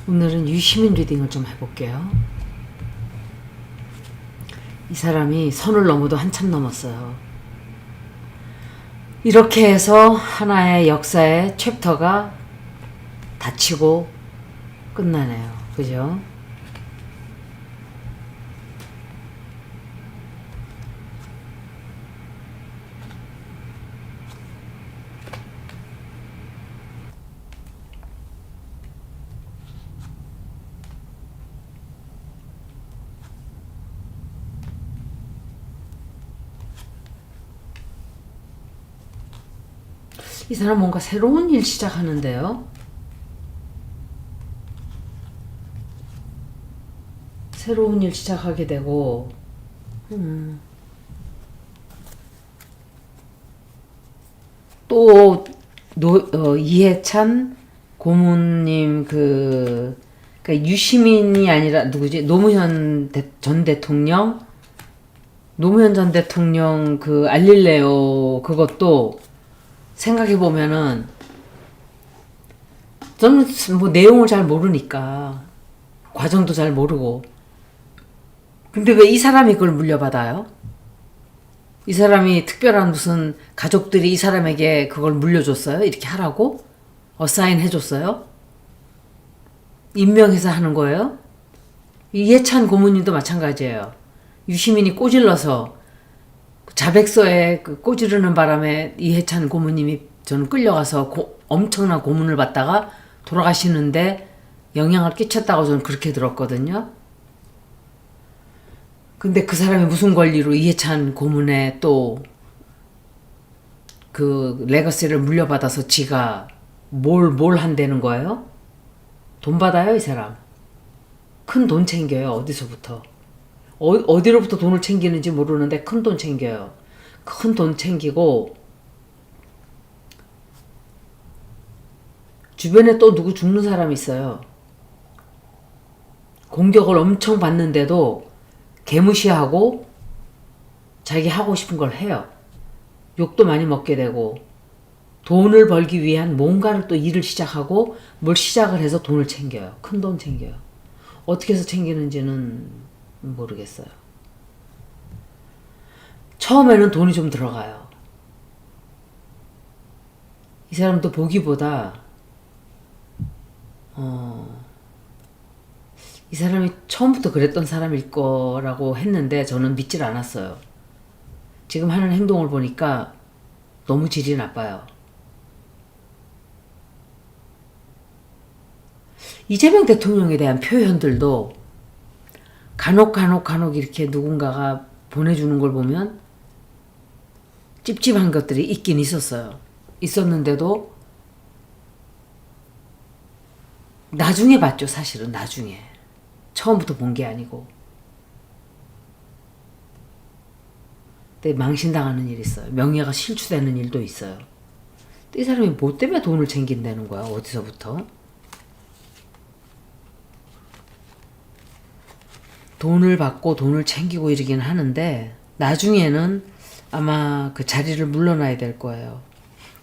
오늘은 유시민 리딩을 좀 해볼게요. 이 사람이 선을 넘어도 한참 넘었어요. 이렇게 해서 하나의 역사의 챕터가 닫히고 끝나네요. 그죠? 이 사람 뭔가 새로운 일 시작하는데요. 새로운 일 시작하게 되고 또 이해찬 고모님 그러니까 유시민이 아니라 누구지? 노무현 전 대통령 그 알릴레오 그것도 생각해 보면은 저는 뭐 내용을 잘 모르니까 과정도 잘 모르고 근데 왜 이 사람이 그걸 물려받아요? 이 사람이 특별한 무슨 가족들이 이 사람에게 그걸 물려줬어요? 이렇게 하라고? 어사인 해줬어요? 임명해서 하는 거예요? 이해찬 고모님도 마찬가지예요. 유시민이 꼬질러서 자백서에 그 꼬지르는 바람에 이해찬 고모님이 저는 끌려가서 엄청난 고문을 받다가 돌아가시는데 영향을 끼쳤다고 저는 그렇게 들었거든요. 근데 그 사람이 무슨 권리로 이해찬 고문에 또 그 레거시를 물려받아서 지가 뭘 한다는 거예요? 돈 받아요, 이 사람. 큰 돈 챙겨요, 어디서부터. 어디로부터 돈을 챙기는지 모르는데 큰 돈 챙겨요. 큰 돈 챙기고 주변에 또 누구 죽는 사람이 있어요. 공격을 엄청 받는데도 개무시하고 자기 하고 싶은 걸 해요. 욕도 많이 먹게 되고 돈을 벌기 위한 뭔가를 또 일을 시작하고 뭘 시작을 해서 돈을 챙겨요. 큰 돈 챙겨요. 어떻게 해서 챙기는지는 모르겠어요. 처음에는 돈이 좀 들어가요. 이 사람도 보기보다 이 사람이 처음부터 그랬던 사람일 거라고 했는데 저는 믿질 않았어요. 지금 하는 행동을 보니까 너무 질이 나빠요. 이재명 대통령에 대한 표현들도 간혹 이렇게 누군가가 보내주는 걸 보면 찝찝한 것들이 있긴 있었어요. 있었는데도 나중에 봤죠, 사실은. 나중에. 처음부터 본 게 아니고. 근데 망신당하는 일이 있어요. 명예가 실추되는 일도 있어요. 이 사람이 뭐 때문에 돈을 챙긴다는 거야? 어디서부터? 돈을 받고 돈을 챙기고 이러긴 하는데 나중에는 아마 그 자리를 물러나야 될 거예요.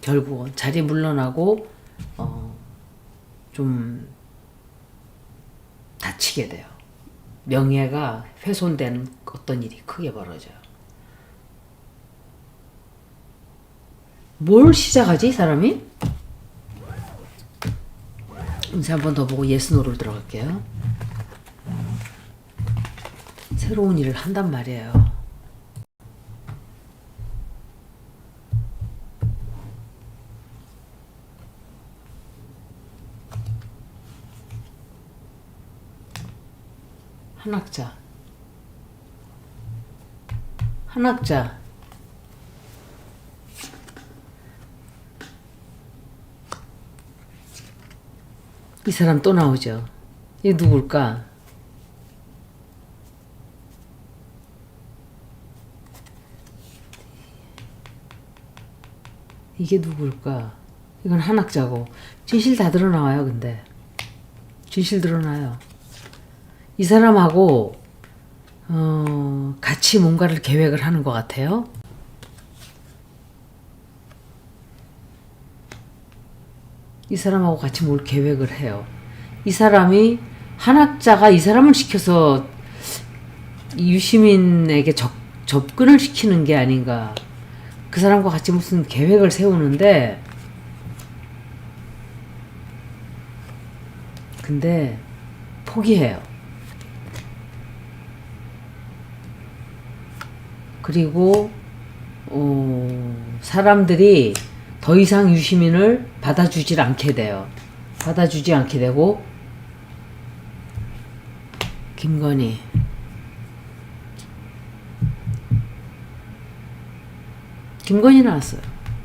결국은 자리 물러나고 좀 다치게 돼요. 명예가 훼손되는 어떤 일이 크게 벌어져요. 뭘 시작하지, 이 사람이? 이제 한 번 더 보고 예스노를 들어갈게요. 새로운 일을 한단 말이에요. 한학자. 이 사람 또 나오죠. 이게 누굴까? 이게 누굴까? 이건 한학자고. 진실 다 드러나와요, 근데. 진실 드러나요. 이 사람하고 같이 뭔가를 계획을 하는 것 같아요. 이 사람하고 같이 뭘 계획을 해요. 이 사람이 한학자가 이 사람을 시켜서 유시민에게 접근을 시키는 게 아닌가. 그 사람과 같이 무슨 계획을 세우는데, 근데 포기해요. 그리고 사람들이 더 이상 유시민을 받아주질 않게 돼요. 받아주지 않게 되고, 김건희 나왔어요.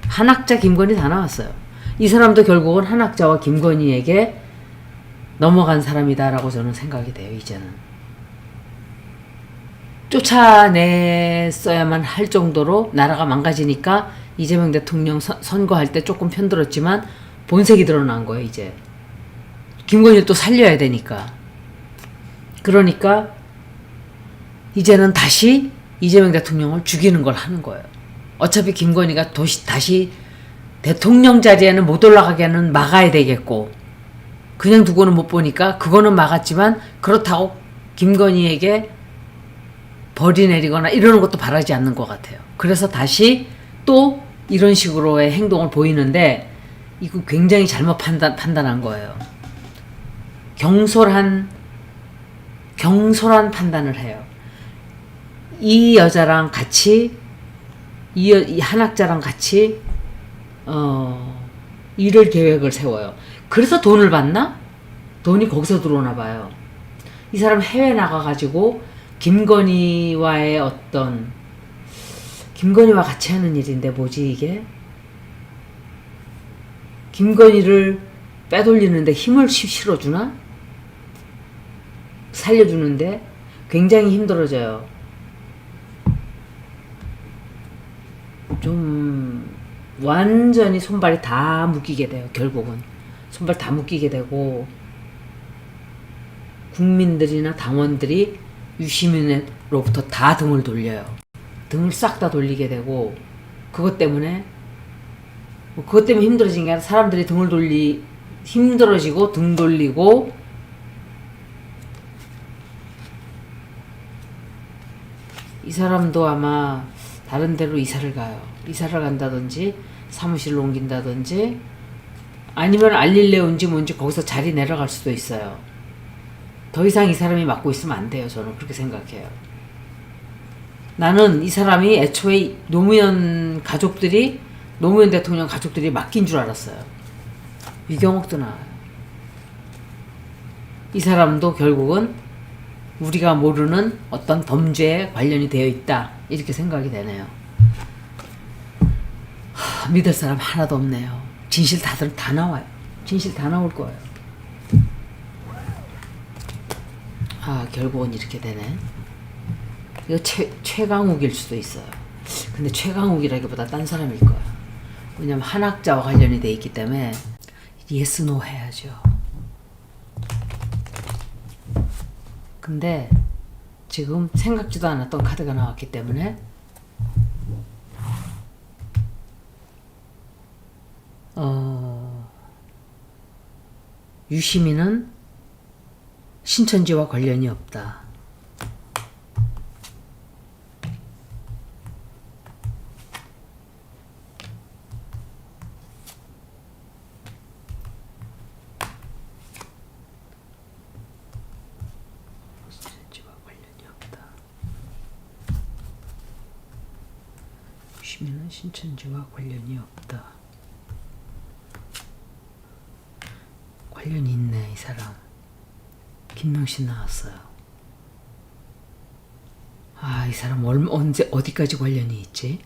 한학자 김건희 다 나왔어요. 이 사람도 결국은 한학자와 김건희에게 넘어간 사람이다라고 저는 생각이 돼요. 이제는 쫓아냈어야만 할 정도로 나라가 망가지니까 이재명 대통령 선거할 때 조금 편들었지만 본색이 드러난 거예요. 이제 김건희를 또 살려야 되니까. 그러니까 이제는 다시 이재명 대통령을 죽이는 걸 하는 거예요. 어차피 김건희가 다시 대통령 자리에는 못 올라가게는 막아야 되겠고, 그냥 두고는 못 보니까 그거는 막았지만 그렇다고 김건희에게 벌이 내리거나 이러는 것도 바라지 않는 것 같아요. 그래서 다시 또 이런 식으로의 행동을 보이는데, 이거 굉장히 잘못 판단한 거예요. 경솔한 판단을 해요. 이 여자랑 같이, 이 한학자랑 같이 일을 계획을 세워요. 그래서 돈을 받나? 돈이 거기서 들어오나 봐요. 이 사람 해외 나가가지고 김건희와 같이 하는 일인데 뭐지 이게? 김건희를 빼돌리는데 힘을 실어주나? 살려주는데 굉장히 힘들어져요. 좀 완전히 손발이 다 묶이게 돼요. 결국은 손발 다 묶이게 되고, 국민들이나 당원들이 유시민으로부터 다 등을 돌려요. 등을 싹 다 돌리게 되고, 그것 때문에 힘들어진 게 아니라 사람들이 힘들어지고 등 돌리고, 이 사람도 아마 다른 데로 이사를 가요. 이사를 간다든지 사무실로 옮긴다든지, 아니면 알릴레온지 뭔지 거기서 자리 내려갈 수도 있어요. 더 이상 이 사람이 맡고 있으면 안 돼요. 저는 그렇게 생각해요. 나는 이 사람이 애초에 노무현 대통령 가족들이 맡긴 줄 알았어요. 유경옥도 나와요. 이 사람도 결국은 우리가 모르는 어떤 범죄에 관련이 되어 있다, 이렇게 생각이 되네요. 믿을 사람 하나도 없네요. 진실 다 나와요. 진실 다 나올 거예요. 결국은 이렇게 되네. 이거 최강욱일 수도 있어요. 근데 최강욱이라기보다 딴 사람일 거예요. 왜냐면 한학자와 관련이 돼 있기 때문에 yes, no 해야죠. 근데 지금 생각지도 않았던 카드가 나왔기 때문에 유시민은 신천지와 관련이 없다. 유시민은 신천지와 관련이 없다. 관련이 있네, 이 사람. 김명신 나왔어요. 이 사람 어디까지 관련이 있지?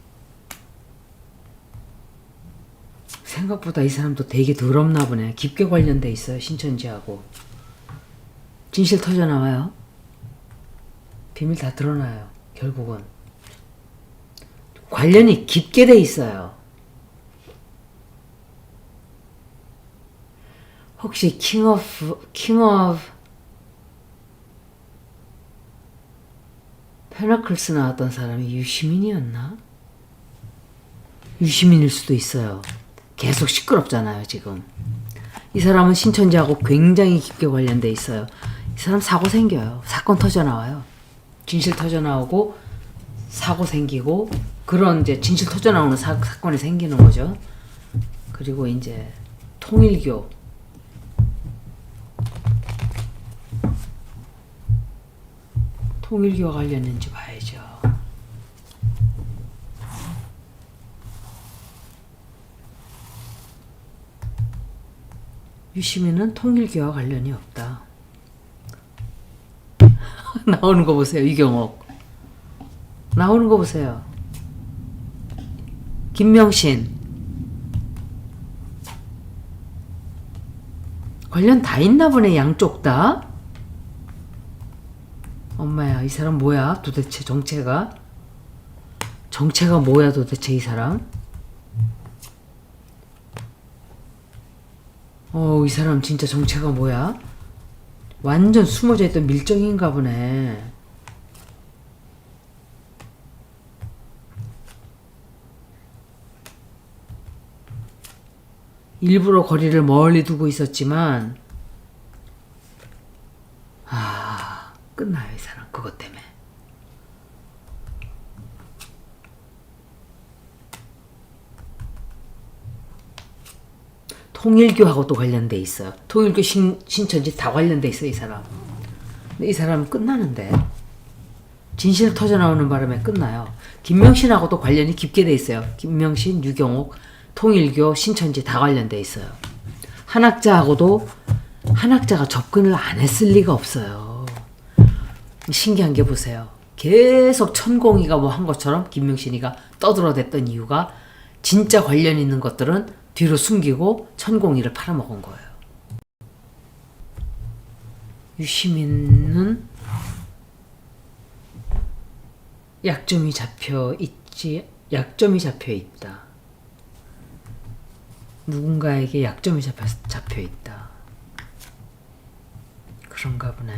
생각보다 이 사람도 되게 더럽나 보네. 깊게 관련돼 있어요, 신천지하고. 진실 터져 나와요. 비밀 다 드러나요, 결국은. 관련이 깊게 돼 있어요. 혹시 킹 오브 페너클스 나왔던 사람이 유시민이었나? 유시민일 수도 있어요. 계속 시끄럽잖아요, 지금. 이 사람은 신천지하고 굉장히 깊게 관련돼 있어요. 이 사람 사고 생겨요. 사건 터져 나와요. 진실 터져 나오고 사고 생기고 그런 이제 진실 터져 나오는 사건이 생기는 거죠. 그리고 이제 통일교가 관련된지 봐야죠. 유시민은 통일교와 관련이 없다. 나오는 거 보세요. 이경옥 나오는 거 보세요. 김명신 관련 다 있나 보네. 양쪽 다. 엄마야, 이 사람 뭐야 도대체. 정체가 뭐야 도대체 이 사람. 이 사람 진짜 정체가 뭐야. 완전 숨어져 있던 밀정인가 보네. 일부러 거리를 멀리 두고 있었지만 끝나요 이 사람 그것 때문에. 통일교하고 또 관련돼 있어요. 통일교 신천지 다 관련돼 있어요 이 사람. 근데 이 사람은 끝나는데 진실 터져 나오는 바람에 끝나요. 김명신하고도 관련이 깊게 돼 있어요. 김명신, 유경옥, 통일교, 신천지 다 관련돼 있어요. 한학자하고도 한학자가 접근을 안 했을 리가 없어요. 신기한 게 보세요. 계속 천공이가 뭐 한 것처럼 김명신이가 떠들어댔던 이유가 진짜 관련 있는 것들은 뒤로 숨기고 천공이를 팔아먹은 거예요. 유시민은 약점이 잡혀 있다. 누군가에게 약점이 잡혀 있다. 그런가 보네.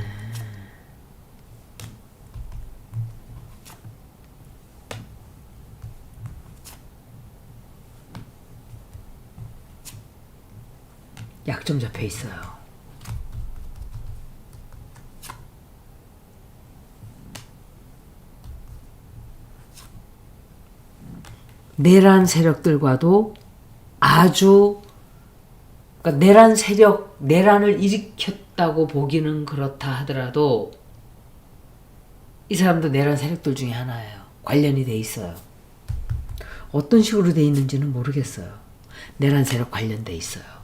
약점 잡혀 있어요. 내란 세력들과도 아주 그러니까 내란을 일으켰다고 보기는 그렇다 하더라도 이 사람도 내란 세력들 중에 하나예요. 관련이 돼 있어요. 어떤 식으로 돼 있는지는 모르겠어요. 내란 세력 관련돼 있어요.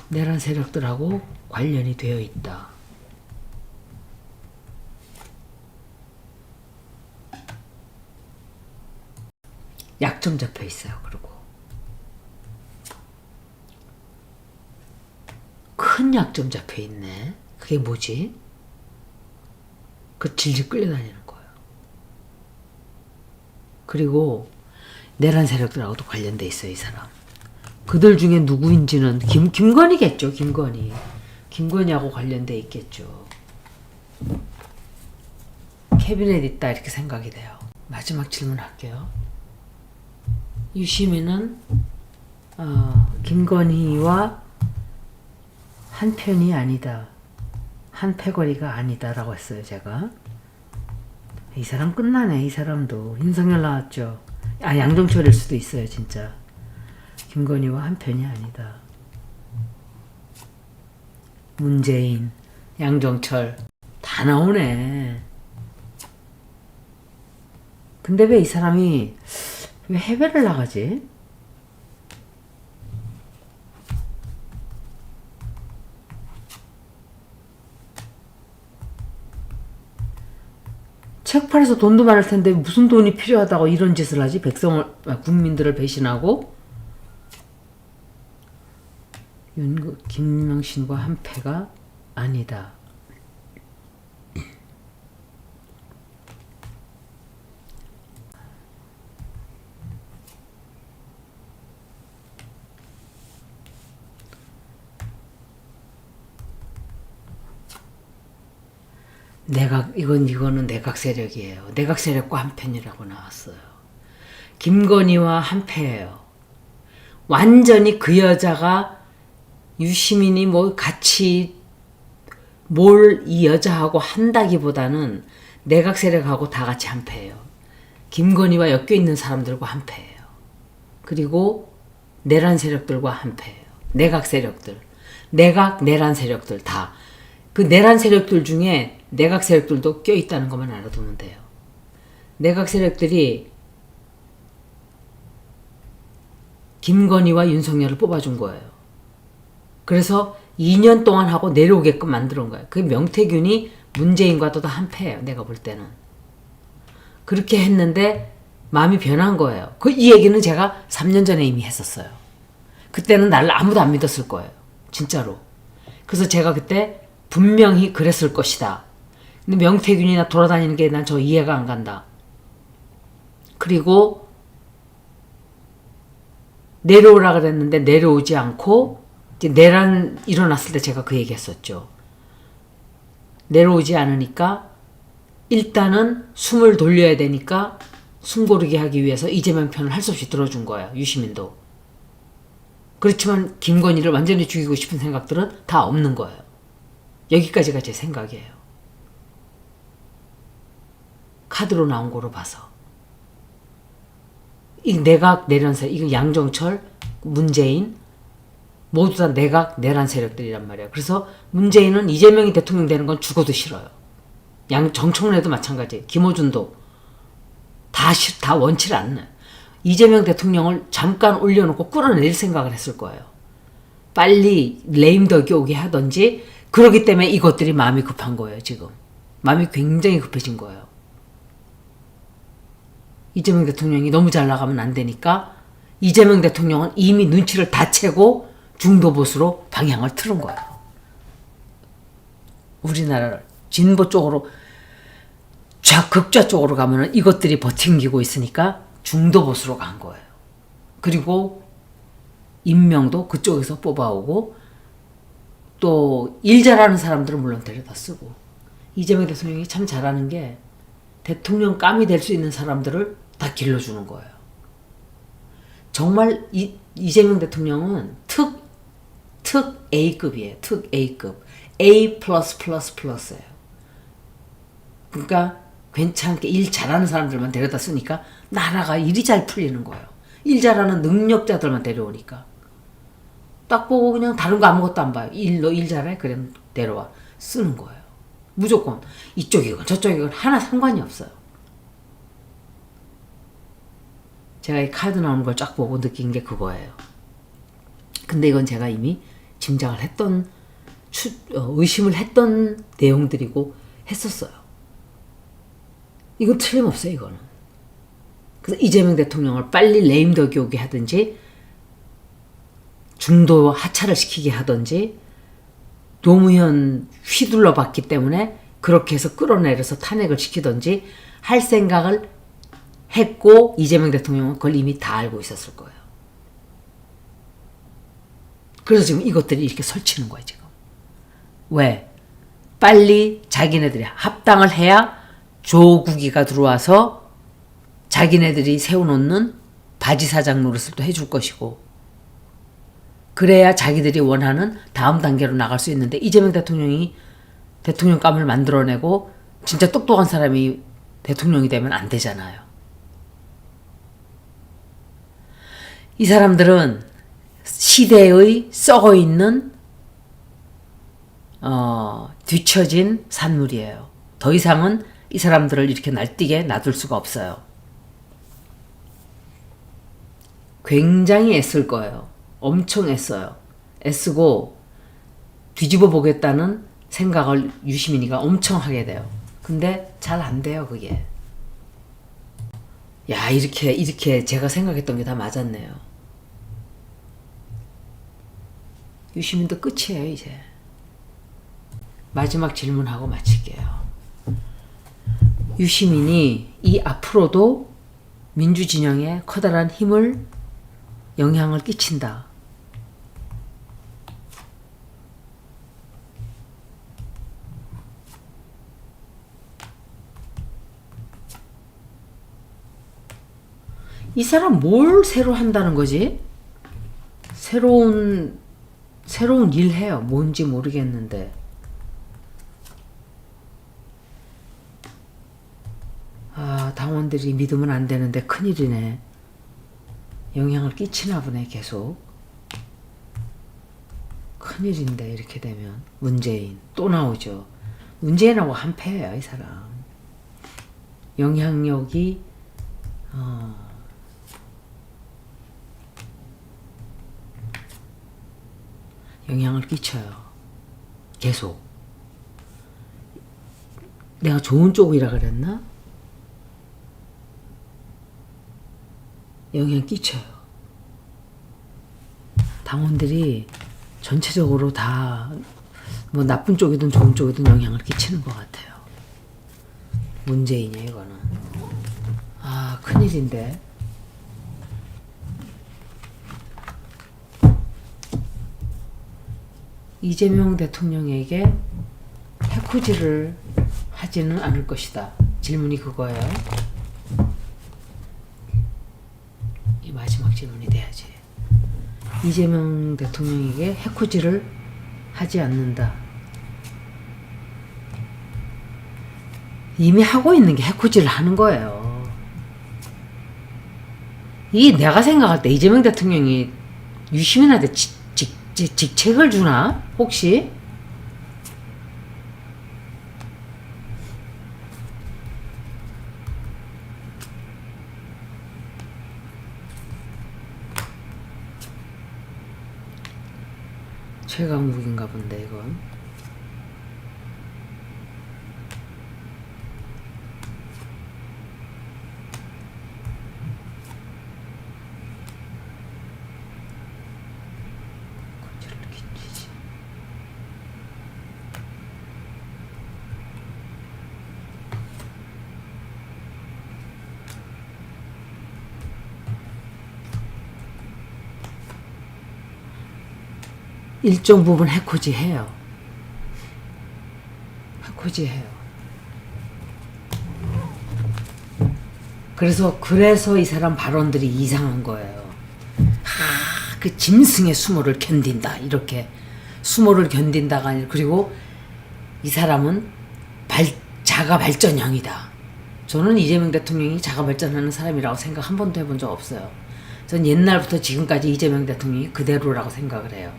내란 세력들하고 관련이 되어 있다. 약점 잡혀 있어요. 그리고 큰 약점 잡혀 있네. 그게 뭐지? 그 질질 끌려다니는 거예요. 그리고 내란 세력들하고도 관련돼 있어요. 이 사람. 그들 중에 누구인지는 김건희겠죠. 김건희하고 관련돼 있겠죠. 캐비넷 있다 이렇게 생각이 돼요. 마지막 질문할게요. 유시민은 김건희와 한 편이 아니다. 한 패거리가 아니다라고 했어요. 제가. 이 사람 끝나네. 이 사람도 윤석열 나왔죠. 양정철일 수도 있어요. 진짜. 김건희와 한 편이 아니다. 문재인, 양정철 다 나오네. 근데 왜 이 사람이 왜 해외를 나가지? 책 팔아서 돈도 많을 텐데 무슨 돈이 필요하다고 이런 짓을 하지? 국민들을 배신하고. 김명신과 한 패가 아니다. 이거는 내각 세력이에요. 내각 세력과 한 편이라고 나왔어요. 김건희와 한 패예요. 완전히 그 여자가 유시민이 뭐 같이 뭘 이 여자하고 한다기보다는 내각 세력하고 다 같이 한패예요. 김건희와 엮여 있는 사람들과 한패예요. 그리고 내란 세력들과 한패예요. 내각 세력들. 내각, 내란 세력들 다. 그 내란 세력들 중에 내각 세력들도 껴있다는 것만 알아두면 돼요. 내각 세력들이 김건희와 윤석열을 뽑아준 거예요. 그래서 2년 동안 하고 내려오게끔 만들어 온 거예요. 그 명태균이 문재인과도 다 한패예요. 내가 볼 때는. 그렇게 했는데 마음이 변한 거예요. 이 얘기는 제가 3년 전에 이미 했었어요. 그때는 나를 아무도 안 믿었을 거예요. 진짜로. 그래서 제가 그때 분명히 그랬을 것이다. 근데 명태균이나 돌아다니는 게 난 저 이해가 안 간다. 그리고 내려오라 그랬는데 내려오지 않고 이제 내란 일어났을 때 제가 그 얘기 했었죠. 내려오지 않으니까 일단은 숨을 돌려야 되니까 숨 고르게 하기 위해서 이재명 편을 할 수 없이 들어준 거예요. 유시민도. 그렇지만 김건희를 완전히 죽이고 싶은 생각들은 다 없는 거예요. 여기까지가 제 생각이에요. 카드로 나온 거로 봐서. 이 내각 내란 세력, 이거 양정철, 문재인 모두 다 내각 내란 세력들이란 말이에요. 그래서 문재인은 이재명이 대통령 되는 건 죽어도 싫어요. 정청래도 마찬가지, 김어준도 다 원치를 않는. 이재명 대통령을 잠깐 올려놓고 끌어낼 생각을 했을 거예요. 빨리 레임덕이 오게 하든지. 그러기 때문에 이것들이 마음이 급한 거예요. 지금 마음이 굉장히 급해진 거예요. 이재명 대통령이 너무 잘 나가면 안 되니까 이재명 대통령은 이미 눈치를 다 채고 중도보수로 방향을 틀은 거예요. 우리나라를 진보 쪽으로 극좌 쪽으로 가면은 이것들이 버팅기고 있으니까 중도보수로 간 거예요. 그리고 임명도 그쪽에서 뽑아오고 또 일 잘하는 사람들은 물론 데려다 쓰고. 이재명 대통령이 참 잘하는 게 대통령 감이 될 수 있는 사람들을 다 길러주는 거예요. 정말 이재명 대통령은 특 A급이에요. 특 A급. A++++예요. 그러니까 괜찮게 일 잘하는 사람들만 데려다 쓰니까 나라가 일이 잘 풀리는 거예요. 일 잘하는 능력자들만 데려오니까. 딱 보고 그냥 다른 거 아무것도 안 봐요. 너 일 잘해? 그래 데려와. 쓰는 거예요. 무조건 이쪽이건 저쪽이건 하나 상관이 없어요. 제가 이 카드 나오는 걸 쫙 보고 느낀 게 그거예요. 근데 이건 제가 이미 짐작을 했던 의심을 했던 내용들이고 했었어요. 이건 틀림없어요. 이거는. 그래서 이재명 대통령을 빨리 레임덕이 오게 하든지 중도 하차를 시키게 하든지 노무현 휘둘러 봤기 때문에 그렇게 해서 끌어내려서 탄핵을 시키든지 할 생각을 했고 이재명 대통령은 그걸 이미 다 알고 있었을 거예요. 그래서 지금 이것들이 이렇게 설치는 거예요. 지금. 왜? 빨리 자기네들이 합당을 해야 조국이가 들어와서 자기네들이 세워놓는 바지사장 노릇을 또 해줄 것이고 그래야 자기들이 원하는 다음 단계로 나갈 수 있는데 이재명 대통령이 대통령감을 만들어내고 진짜 똑똑한 사람이 대통령이 되면 안 되잖아요. 이 사람들은 시대의 썩어있는 뒤처진 산물이에요. 더 이상은 이 사람들을 이렇게 날뛰게 놔둘 수가 없어요. 굉장히 애쓸 거예요. 엄청 애써요. 애쓰고 뒤집어 보겠다는 생각을 유시민이가 엄청 하게 돼요. 근데 잘 안 돼요, 그게. 야, 이렇게 제가 생각했던 게 다 맞았네요. 유시민도 끝이에요, 이제. 마지막 질문하고 마칠게요. 유시민이 이 앞으로도 민주진영에 커다란 힘을, 영향을 끼친다. 이 사람 뭘 새로 한다는 거지? 새로운 일 해요. 뭔지 모르겠는데. 당원들이 믿으면 안 되는데 큰일이네. 영향을 끼치나 보네, 계속. 큰일인데, 이렇게 되면. 문재인. 또 나오죠. 문재인하고 한패예요, 이 사람. 영향력이, 영향을 끼쳐요. 계속. 내가 좋은 쪽이라 그랬나? 영향 끼쳐요. 당원들이 전체적으로 다 뭐 나쁜 쪽이든 좋은 쪽이든 영향을 끼치는 것 같아요. 문재인이야 이거는. 큰일인데. 이재명 대통령에게 해코지를 하지는 않을 것이다. 질문이 그거예요. 이 마지막 질문이 돼야지. 이재명 대통령에게 해코지를 하지 않는다. 이미 하고 있는 게 해코지를 하는 거예요. 이게 내가 생각할 때 이재명 대통령이 유시민한테 직책을 주나? 혹시? 최강욱인가 본데 이건. 일정 부분 해코지 해요. 해코지 해요. 그래서 이 사람 발언들이 이상한 거예요. 그 짐승의 수모를 견딘다. 이렇게 수모를 견딘다가 아니라, 그리고 이 사람은 자가 발전형이다. 저는 이재명 대통령이 자가 발전하는 사람이라고 생각 한 번도 해본 적 없어요. 전 옛날부터 지금까지 이재명 대통령이 그대로라고 생각을 해요.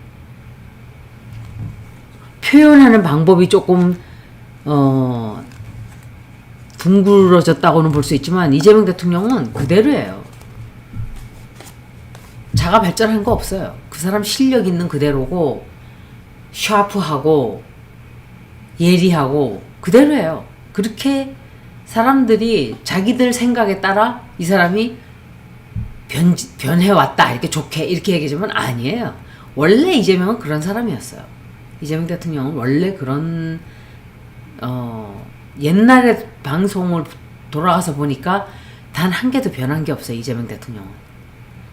표현하는 방법이 조금 둥그러졌다고는 볼 수 있지만 이재명 대통령은 그대로예요. 자가 발전한 거 없어요. 그 사람 실력 있는 그대로고 샤프하고 예리하고 그대로예요. 그렇게 사람들이 자기들 생각에 따라 이 사람이 변해왔다 이렇게 좋게 이렇게 얘기하지만 아니에요. 원래 이재명은 그런 사람이었어요. 이재명 대통령은 원래 그런 옛날에 방송을 돌아가서 보니까 단 한 개도 변한 게 없어요. 이재명 대통령은.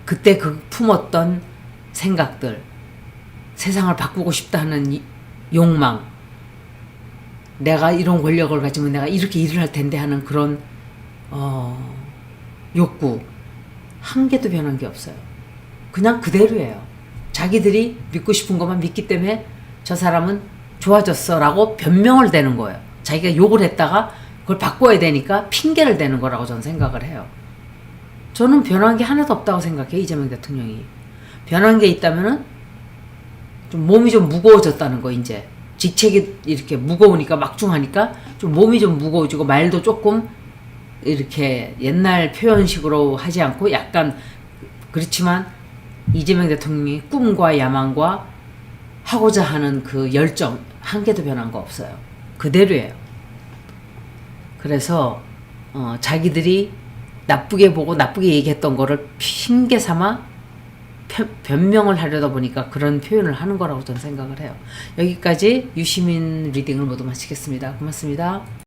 그때 품었던 생각들, 세상을 바꾸고 싶다 하는 욕망, 내가 이런 권력을 가지면 내가 이렇게 일을 할 텐데 하는 그런 욕구 한 개도 변한 게 없어요. 그냥 그대로예요. 자기들이 믿고 싶은 것만 믿기 때문에 저 사람은 좋아졌어 라고 변명을 대는 거예요. 자기가 욕을 했다가 그걸 바꿔야 되니까 핑계를 대는 거라고 저는 생각을 해요. 저는 변한 게 하나도 없다고 생각해요. 이재명 대통령이. 변한 게 있다면은 좀 몸이 좀 무거워졌다는 거. 이제 직책이 이렇게 무거우니까 막중하니까 좀 몸이 좀 무거워지고 말도 조금 이렇게 옛날 표현식으로 하지 않고 약간 그렇지만 이재명 대통령이 꿈과 야망과 하고자 하는 그 열정 한 개도 변한 거 없어요. 그대로예요. 그래서 자기들이 나쁘게 보고 나쁘게 얘기했던 거를 핑계 삼아 변명을 하려다 보니까 그런 표현을 하는 거라고 저는 생각을 해요. 여기까지 유시민 리딩을 모두 마치겠습니다. 고맙습니다.